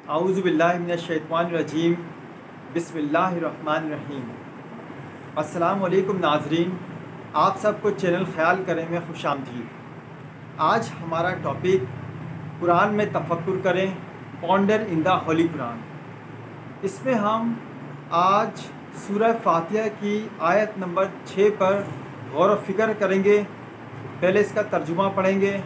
اعوذ باللہ من الشیطان الرجیم بسم اللہ الرحمن الرحیم۔ السلام علیکم ناظرین، آپ سب کو چینل خیال کریں میں خوش آمدید۔ آج ہمارا ٹاپک قرآن میں تفکر کریں، پونڈر ان دا ہولی قرآن۔ اس میں ہم آج سورہ فاتحہ کی آیت نمبر 6 پر غور و فکر کریں گے۔ پہلے اس کا ترجمہ پڑھیں گے،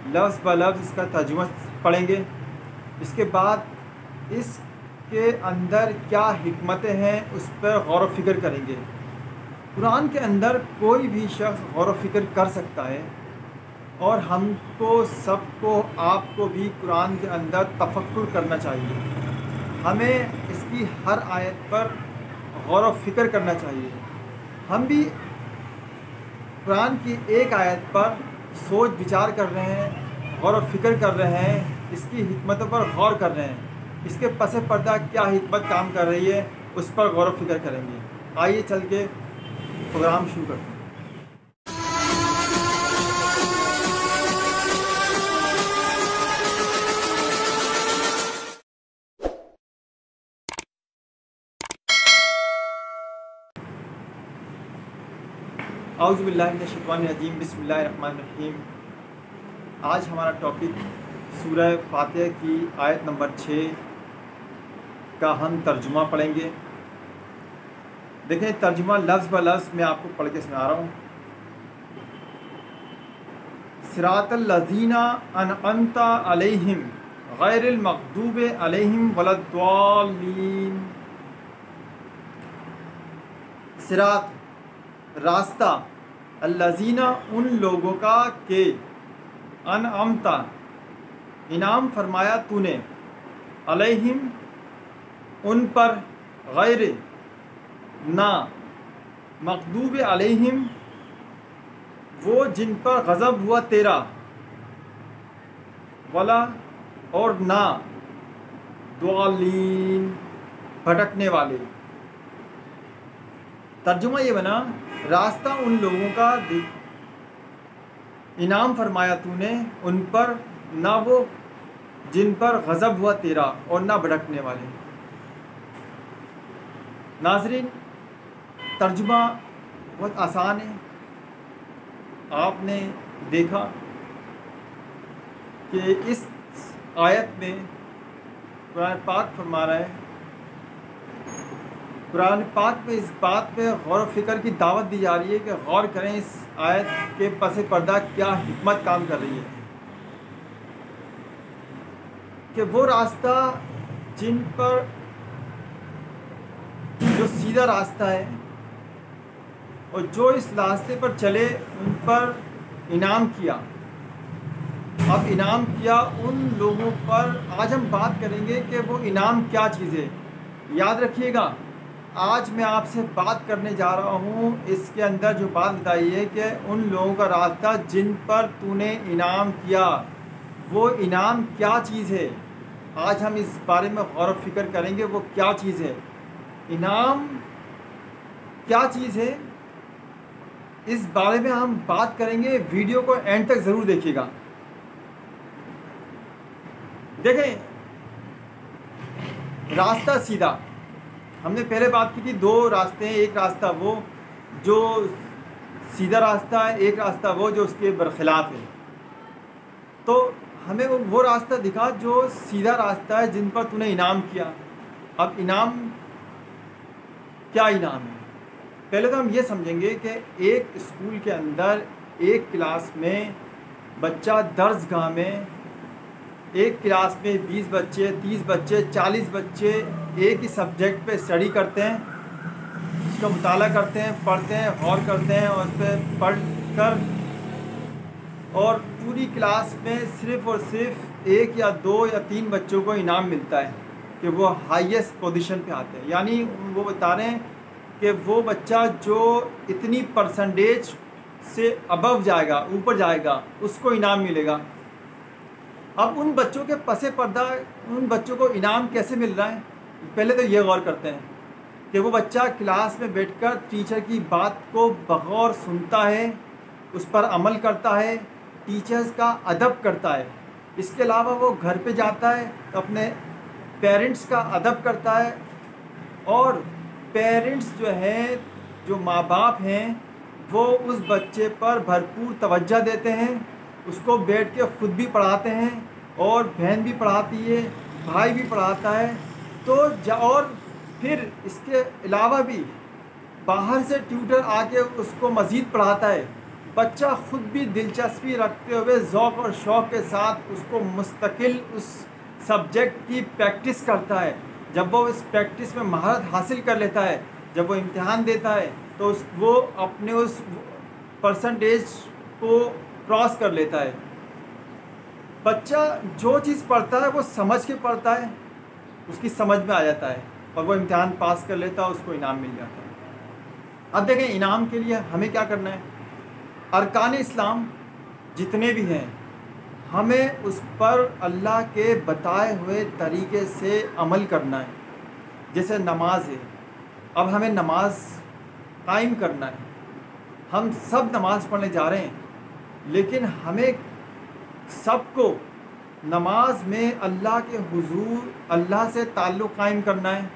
لفظ بہ لفظ اس کا ترجمہ پڑھیں گے۔ اس کے بعد اس کے اندر کیا حکمتیں ہیں اس پر غور و فکر کریں گے۔ قرآن کے اندر کوئی بھی شخص غور و فکر کر سکتا ہے، اور ہم کو سب کو، آپ کو بھی قرآن کے اندر تفکر کرنا چاہیے۔ ہمیں اس کی ہر آیت پر غور و فکر کرنا چاہیے۔ ہم بھی قرآن کی ایک آیت پر سوچ بچار کر رہے ہیں، غور و فکر کر رہے ہیں، اس کی حکمتوں پر غور کر رہے ہیں، اس کے پس پردہ کیا حکمت کام کر رہی ہے اس پر غور و فکر کریں گے۔ آئیے چل کے پروگرام شروع کرتے ہیں۔ اعوذ باللہ من الشیطان الرجیم بسم اللہ الرحمن الرحیم۔ آج ہمارا ٹاپک سورہ فاتحہ کی آیت نمبر 6 کا ہم ترجمہ پڑھیں گے۔ دیکھیں ترجمہ لفظ بہ لفظ میں آپ کو پڑھ کے سنا رہا ہوں۔ صراط الذین انعمت علیہم غیر المغضوب علیہم ولا الضالین۔ صراط راستہ، الذین ان لوگوں کا کہ انعمت انعام فرمایا تو نے، علیہم ان پر، غیر نہ، مغضوب علیہم وہ جن پر غضب ہوا تیرا، ولا اور نہ، ضالین بھٹکنے والے۔ ترجمہ یہ بنا، راستہ ان لوگوں کا انعام فرمایا تو نے ان پر، نہ وہ جن پر غضب ہوا تیرا، اور نہ بھٹکنے والے۔ ناظرین، ترجمہ بہت آسان ہے۔ آپ نے دیکھا کہ اس آیت میں قرآن پاک فرما رہا ہے، قرآن پاک میں اس بات پہ غور و فکر کی دعوت دی جا رہی ہے کہ غور کریں اس آیت کے پس پردہ کیا حکمت کام کر رہی ہے، کہ وہ راستہ جن پر، جو سیدھا راستہ ہے اور جو اس راستے پر چلے ان پر انعام کیا۔ اب انعام کیا ان لوگوں پر آج ہم بات کریں گے کہ وہ انعام کیا چیز ہے۔ یاد رکھیے گا، آج میں آپ سے بات کرنے جا رہا ہوں، اس کے اندر جو بات بتائی ہے کہ ان لوگوں کا راستہ جن پر تو نے انعام کیا، وہ انعام کیا چیز ہے۔ آج ہم اس بارے میں غور و فکر کریں گے وہ کیا چیز ہے، انعام کیا چیز ہے، اس بارے میں ہم بات کریں گے۔ ویڈیو کو اینڈ تک ضرور دیکھیے گا۔ دیکھیں، راستہ سیدھا، ہم نے پہلے بات کی تھی دو راستے ہیں، ایک راستہ وہ جو سیدھا راستہ ہے، ایک راستہ وہ جو اس کے برخلاف ہے۔ تو ہمیں وہ راستہ دکھا جو سیدھا راستہ ہے جن پر تو نے انعام کیا۔ اب انعام کیا انعام ہے؟ پہلے تو ہم یہ سمجھیں گے کہ ایک اسکول کے اندر ایک کلاس میں بچہ، درس گاہ میں ایک کلاس میں 20 بچے، 30 بچے، 40 بچے ایک ہی سبجیکٹ پہ اسٹڈی کرتے ہیں، اس کا مطالعہ کرتے ہیں، پڑھتے ہیں، غور کرتے ہیں، اور اس پہ پڑھ کر اور پوری کلاس میں صرف اور صرف 1 یا 2 یا 3 بچوں کو انعام ملتا ہے کہ وہ ہائیسٹ پوزیشن پہ آتے ہیں۔ یعنی وہ بتا رہے ہیں کہ وہ بچہ جو اتنی پرسنٹیج سے ابو جائے گا، اوپر جائے گا، اس کو انعام ملے گا۔ اب ان بچوں کے پس پردہ ان بچوں کو انعام کیسے مل رہا ہے؟ پہلے تو یہ غور کرتے ہیں کہ وہ بچہ کلاس میں بیٹھ کر ٹیچر کی بات کو بغور سنتا ہے، اس پر عمل کرتا ہے، ٹیچرز کا ادب کرتا ہے۔ اس کے علاوہ وہ گھر پہ جاتا ہے تو اپنے پیرنٹس کا ادب کرتا ہے، اور پیرنٹس جو ہیں، جو ماں باپ ہیں، وہ اس بچے پر بھرپور توجہ دیتے ہیں، اس کو بیٹھ کے خود بھی پڑھاتے ہیں، اور بہن بھی پڑھاتی ہے، بھائی بھی پڑھاتا ہے، تو اور پھر اس کے علاوہ بھی باہر سے ٹیوٹر آ کے اس کو مزید پڑھاتا ہے۔ بچہ خود بھی دلچسپی رکھتے ہوئے ذوق اور شوق کے ساتھ اس کو مستقل اس سبجیکٹ کی پریکٹس کرتا ہے۔ جب وہ اس پریکٹس میں مہارت حاصل کر لیتا ہے، جب وہ امتحان دیتا ہے تو وہ اپنے اس پرسنٹیج کو کراس کر لیتا ہے۔ بچہ جو چیز پڑھتا ہے وہ سمجھ کے پڑھتا ہے، اس کی سمجھ میں آ جاتا ہے، اور وہ امتحان پاس کر لیتا ہے، اس کو انعام مل جاتا ہے۔ اب دیکھیں انعام کے لیے ہمیں کیا کرنا ہے۔ ارکان اسلام جتنے بھی ہیں، ہمیں اس پر اللہ کے بتائے ہوئے طریقے سے عمل کرنا ہے۔ جیسے نماز ہے، اب ہمیں نماز قائم کرنا ہے۔ ہم سب نماز پڑھنے جا رہے ہیں، لیکن ہمیں سب کو نماز میں اللہ کے حضور، اللہ سے تعلق قائم کرنا ہے،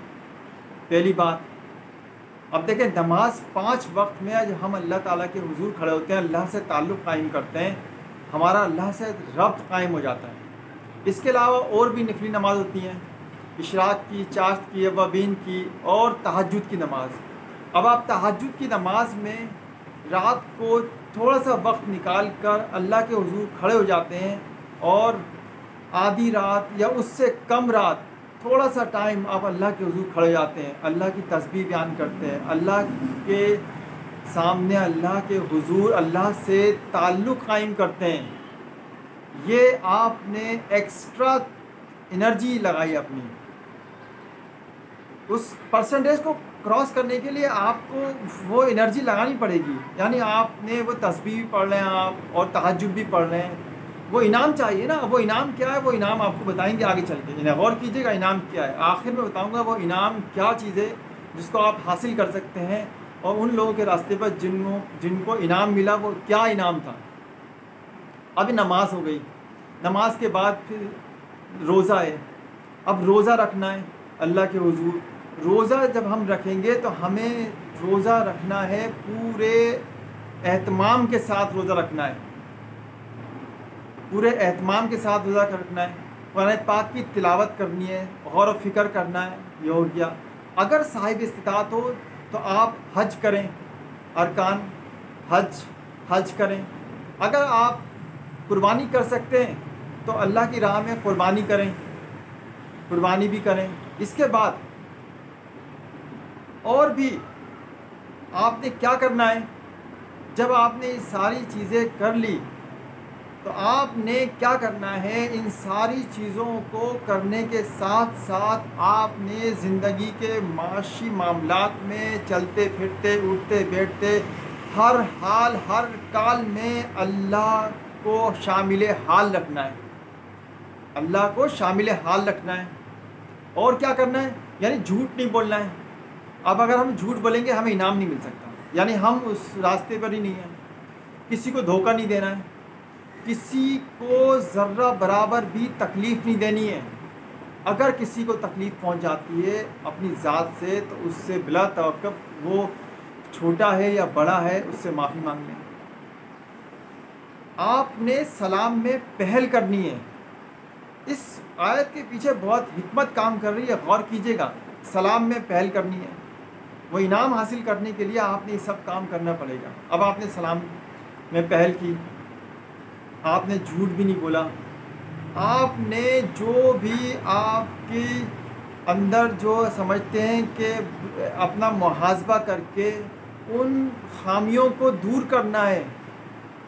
پہلی بات۔ اب دیکھیں نماز 5 وقت میں جب ہم اللہ تعالیٰ کے حضور کھڑے ہوتے ہیں، اللہ سے تعلق قائم کرتے ہیں، ہمارا اللہ سے ربط قائم ہو جاتا ہے۔ اس کے علاوہ اور بھی نفلی نماز ہوتی ہیں، اشراق کی، چاشت کی، اوابین کی، اور تہجد کی نماز۔ اب آپ تہجد کی نماز میں رات کو تھوڑا سا وقت نکال کر اللہ کے حضور کھڑے ہو جاتے ہیں، اور آدھی رات یا اس سے کم رات تھوڑا سا ٹائم آپ اللہ کے حضور کھڑے جاتے ہیں، اللہ کی تسبیح بیان کرتے ہیں، اللہ کے سامنے، اللہ کے حضور اللہ سے تعلق قائم کرتے ہیں۔ یہ آپ نے ایکسٹرا انرجی لگائی اپنی، اس پرسنٹیج کو کراس کرنے کے لیے آپ کو وہ انرجی لگانی پڑے گی۔ یعنی آپ نے وہ تسبیح بھی پڑھ رہے ہیں آپ، اور تہجد بھی پڑھ رہے ہیں، وہ انعام چاہیے نا۔ وہ انعام کیا ہے، وہ انعام آپ کو بتائیں گے آگے چل کے، انہیں غور کیجیے گا انعام کیا ہے۔ آخر میں بتاؤں گا وہ انعام کیا چیز ہے جس کو آپ حاصل کر سکتے ہیں، اور ان لوگوں کے راستے پر جن کو انعام ملا وہ کیا انعام تھا۔ اب نماز ہو گئی، نماز کے بعد پھر روزہ ہے۔ اب روزہ رکھنا ہے اللہ کے حضور۔ روزہ جب ہم رکھیں گے تو ہمیں روزہ رکھنا ہے، پورے اہتمام کے ساتھ روزہ رکھنا ہے، پورے اہتمام کے ساتھ روزہ رکھنا ہے، قرآن پاک کی تلاوت کرنی ہے، غور و فکر کرنا ہے۔ یہ ہو گیا۔ اگر صاحب استطاعت ہو تو آپ حج کریں، ارکان حج کریں۔ اگر آپ قربانی کر سکتے ہیں تو اللہ کی راہ میں قربانی کریں، قربانی بھی کریں۔ اس کے بعد اور بھی آپ نے کیا کرنا ہے، جب آپ نے یہ ساری چیزیں کر لی تو آپ نے کیا کرنا ہے، ان ساری چیزوں کو کرنے کے ساتھ ساتھ آپ نے زندگی کے معاشی معاملات میں چلتے پھرتے، اٹھتے بیٹھتے، ہر حال ہر کال میں اللہ کو شامل حال رکھنا ہے، اللہ کو شامل حال رکھنا ہے۔ اور کیا کرنا ہے، یعنی جھوٹ نہیں بولنا ہے۔ اب اگر ہم جھوٹ بولیں گے ہمیں انعام نہیں مل سکتا، یعنی ہم اس راستے پر ہی نہیں ہیں۔ کسی کو دھوکہ نہیں دینا ہے، کسی کو ذرہ برابر بھی تکلیف نہیں دینی ہے۔ اگر کسی کو تکلیف پہنچ جاتی ہے اپنی ذات سے تو اس سے بلا توقف، وہ چھوٹا ہے یا بڑا ہے، اس سے معافی مانگ لیں۔ آپ نے سلام میں پہل کرنی ہے۔ اس آیت کے پیچھے بہت حکمت کام کر رہی ہے، غور کیجیے گا۔ سلام میں پہل کرنی ہے، وہ انعام حاصل کرنے کے لیے آپ نے یہ سب کام کرنا پڑے گا۔ اب آپ نے سلام میں پہل کی، آپ نے جھوٹ بھی نہیں بولا، آپ نے جو بھی آپ کے اندر جو سمجھتے ہیں کہ اپنا محاسبہ کر کے ان خامیوں کو دور کرنا ہے،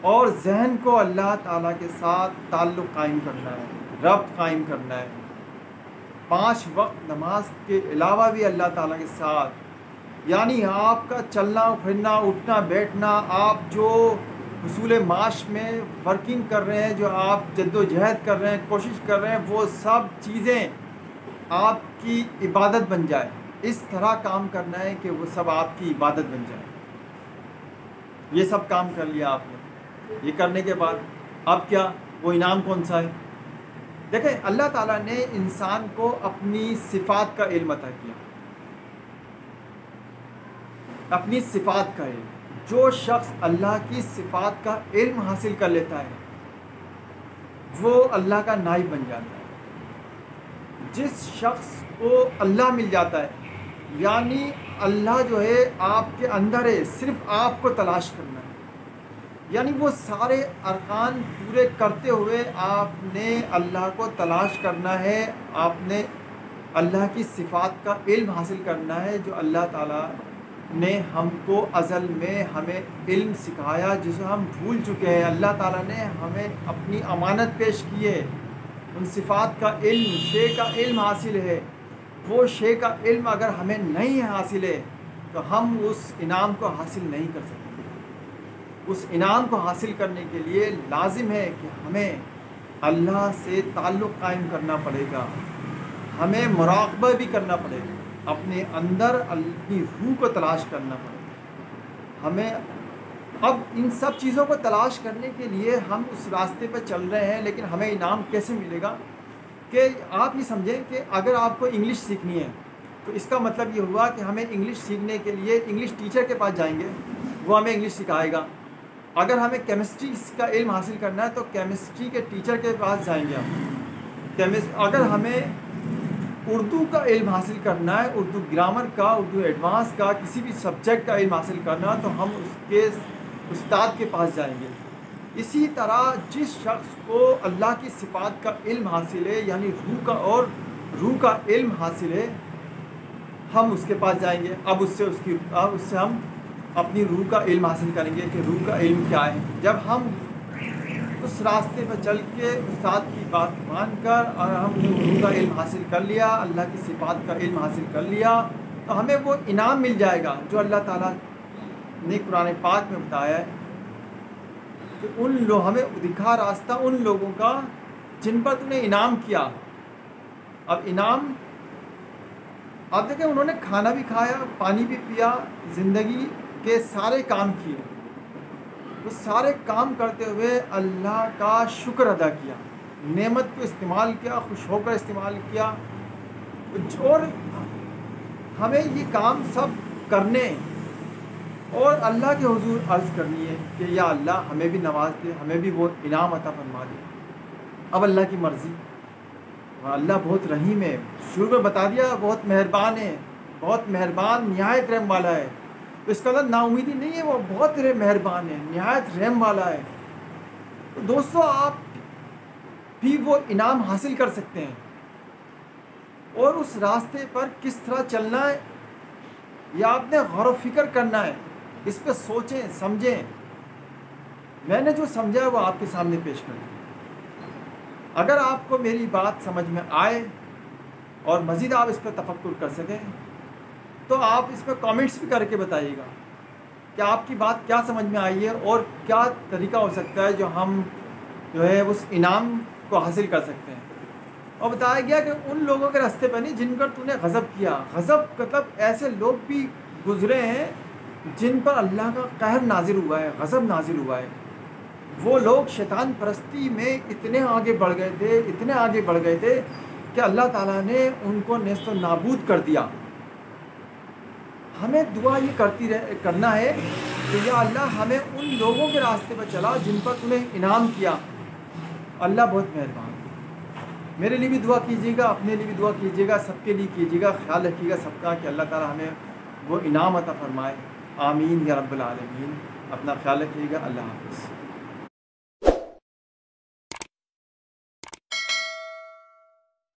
اور ذہن کو اللہ تعالیٰ کے ساتھ تعلق قائم کرنا ہے، ربط قائم کرنا ہے۔ 5 وقت نماز کے علاوہ بھی اللہ تعالیٰ کے ساتھ، یعنی آپ کا چلنا پھرنا، اٹھنا بیٹھنا، آپ جو حصول معاش میں ورکنگ کر رہے ہیں، جو آپ جد و جہد کر رہے ہیں، کوشش کر رہے ہیں، وہ سب چیزیں آپ کی عبادت بن جائے۔ اس طرح کام کرنا ہے کہ وہ سب آپ کی عبادت بن جائے۔ یہ سب کام کر لیا آپ نے۔ یہ کرنے کے بعد اب کیا، وہ انعام کون سا ہے؟ دیکھیں اللہ تعالیٰ نے انسان کو اپنی صفات کا علم عطا کیا، اپنی صفات کا علم۔ جو شخص اللہ کی صفات کا علم حاصل کر لیتا ہے وہ اللہ کا نائب بن جاتا ہے۔ جس شخص کو اللہ مل جاتا ہے، یعنی اللہ جو ہے آپ کے اندر ہے، صرف آپ کو تلاش کرنا ہے، یعنی وہ سارے ارکان پورے کرتے ہوئے آپ نے اللہ کو تلاش کرنا ہے، آپ نے اللہ کی صفات کا علم حاصل کرنا ہے جو اللہ تعالیٰ نے ہم کو ازل میں ہمیں علم سکھایا، جسے ہم بھول چکے ہیں۔ اللہ تعالیٰ نے ہمیں اپنی امانت پیش کی ہے، ان صفات کا علم، شے کا علم حاصل ہے۔ وہ شے کا علم اگر ہمیں نہیں حاصل ہے تو ہم اس انعام کو حاصل نہیں کر سکتے۔ اس انعام کو حاصل کرنے کے لیے لازم ہے کہ ہمیں اللہ سے تعلق قائم کرنا پڑے گا، ہمیں مراقبہ بھی کرنا پڑے گا، اپنے اندر اپنی روح کو تلاش کرنا پڑے گا ہمیں۔ اب ان سب چیزوں کو تلاش کرنے کے لیے ہم اس راستے پہ چل رہے ہیں، لیکن ہمیں انعام کیسے ملے گا؟ کہ آپ یہ سمجھیں کہ اگر آپ کو انگلش سیکھنی ہے تو اس کا مطلب یہ ہوا کہ ہمیں انگلش سیکھنے کے لیے انگلش ٹیچر کے پاس جائیں گے، وہ ہمیں انگلش سکھائے گا۔ اگر ہمیں کیمسٹری کا علم حاصل کرنا ہے تو کیمسٹری کے ٹیچر کے پاس جائیں گے ہم۔ اگر ہمیں اردو کا علم حاصل کرنا ہے، اردو گرامر کا، اردو ایڈوانس کا، کسی بھی سبجیکٹ کا علم حاصل کرنا ہے تو ہم اس کے استاد کے پاس جائیں گے۔ اسی طرح جس شخص کو اللہ کی صفات کا علم حاصل ہے، یعنی روح کا علم حاصل ہے، ہم اس کے پاس جائیں گے۔ اب اس سے ہم اپنی روح کا علم حاصل کریں گے کہ روح کا علم کیا ہے۔ جب ہم اس راستے پر چل کے استاد کی بات مان کر اور ہم نے روح کا علم حاصل کر لیا، اللہ کی صفات کا علم حاصل کر لیا، تو ہمیں وہ انعام مل جائے گا جو اللہ تعالیٰ نے قرآن پاک میں بتایا ہے کہ ہمیں دکھا راستہ ان لوگوں کا جن پر تم نے انعام کیا۔ اب انعام آپ دیکھیں، انہوں نے کھانا بھی کھایا، پانی بھی پیا، زندگی کے سارے کام کیے، وہ سارے کام کرتے ہوئے اللہ کا شکر ادا کیا، نعمت کو استعمال کیا، خوش ہو کر استعمال کیا۔ اور ہمیں یہ کام سب کرنے اور اللہ کے حضور عرض کرنی ہے کہ یا اللہ ہمیں بھی نواز دے، ہمیں بھی وہ انعام عطا فرما دے۔ اب اللہ کی مرضی، اللہ بہت رحیم ہے، شروع میں بتا دیا بہت مہربان ہے، بہت مہربان نہایت رحم والا ہے، تو اس کا مطلب نا امیدی نہیں ہے، وہ بہت مہربان ہے، نہایت رحم والا ہے۔ تو دوستو، آپ بھی وہ انعام حاصل کر سکتے ہیں، اور اس راستے پر کس طرح چلنا ہے یہ آپ نے غور و فکر کرنا ہے، اس پہ سوچیں سمجھیں۔ میں نے جو سمجھا ہے وہ آپ کے سامنے پیش کر دیا۔ اگر آپ کو میری بات سمجھ میں آئے اور مزید آپ اس پہ تفکر کر سکیں تو آپ اس پہ کامنٹس بھی کر کے بتائیے گا کہ آپ کی بات کیا سمجھ میں آئی ہے اور کیا طریقہ ہو سکتا ہے جو ہے اس انعام کو حاصل کر سکتے ہیں۔ اور بتایا گیا کہ ان لوگوں کے راستے پہ نہیں جن پر تو نے غضب کیا۔ غضب مطلب ایسے لوگ بھی گزرے ہیں جن پر اللہ کا قہر نازل ہوا ہے، غضب نازل ہوا ہے۔ وہ لوگ شیطان پرستی میں اتنے آگے بڑھ گئے تھے کہ اللہ تعالیٰ نے ان کو نیست و نابود کر دیا۔ ہمیں دعا یہ کرنا ہے کہ یا اللہ ہمیں ان لوگوں کے راستے پر چلا جن پر تمہیں انعام کیا۔ اللہ بہت مہربان ہے۔ میرے لیے بھی دعا کیجیے گا، اپنے لیے بھی دعا کیجیے گا، سب کے لیے کیجیے گا، خیال رکھیے گا سب کا کہ اللہ تعالیٰ ہمیں وہ انعام عطا فرمائے۔ آمین یا رب العالمین۔ اپنا خیال رکھیے گا۔ اللہ حافظ۔